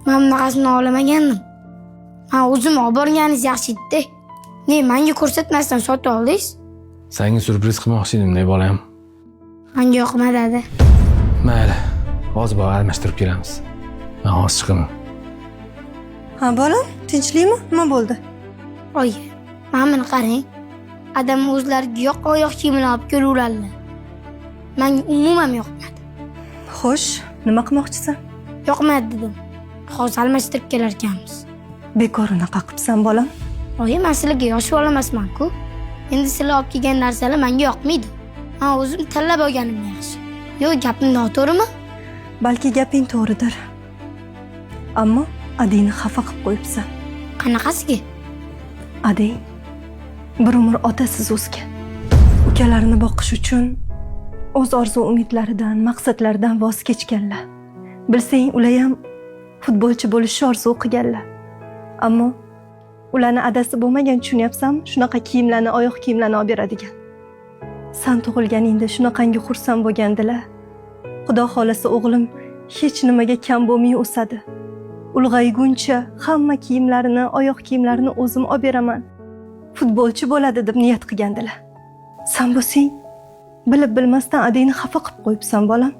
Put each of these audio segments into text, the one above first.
Men bunaqasini olamagandim. Men o'zim olib borganingiz yaxshi edi. Ne, menga ko'rsatmasdan sotib oldingiz? Senga surpriz qilmoqchi edim, ne bolam. Menga yoqmadi adi. Mayli, hozir bor almashtirib kelamiz. Men hozir chiqaman. Ha bolam, tinchlikmi? Nima bo'ldi? Oyi, mana buni qarang. Adam o'zlariga yoq oyoq kiyimini olib kelaveradilar. Menga umuman yoqmadi. Xo'sh, nima qilmoqchisan? Yoqmadi dedim. Hozir almashtirib kelar ekanmiz. Bekor unaqa qilibsan bolam. Oyi, men sizlarga yosh bola emasman-ku. Endi sizlar olib kelgan narsalar menga yoqmaydi. Men o'zim tanlab olganim yaxshi. Yo'q, gapim noto'g'rimi? Balki gaping to'g'ridir. Ammo adingni xafa qilib qo'yibsan. Qanaqasiga? Ading bir umr otasiz o'sgan. Ukalarini boqish uchun o'z orzu-umidlaridan, maqsadlaridan voz kechganlar. Bilsang, ular ham futbolchi bo'lishni orzu qilganlar. Ammo ularni adasi bo'lmagan, tushunyapsanmi? Shunaqa kiyimlarni, oyoq kiyimlarni olib beradigan. Sen tug'ilganingda shunaqangi xursand bo'lgandilar. Xudo xolasa o'g'lim hech nimaga kam bo'lmay o'sadi. Ulg'ayguncha hamma kiyimlarini, oyoq kiyimlarini o'zim olib beraman. Futbolchi bo'ladi deb niyat qilgandilar. Sen bo'lsang, bilib bilmasdan adingni xafa qilib qo'yibsan, bolam.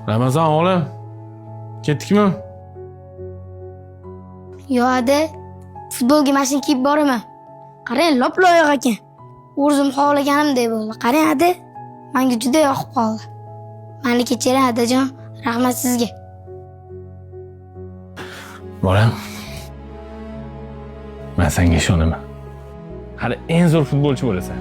Ramazon o'g'lim, ketdikmi? Yo adi, futbolga mashina kiyib boraman. Qarang, lop-loyoq ekan. O'zim xohlaganimdek bo'ldi. Qarang adi, menga juda yoqib qoldi. Meni kechiring adajon, rahmat sizga. Bolam, men senga ishonaman. Hali eng zo'r futbolchi bo'lasan.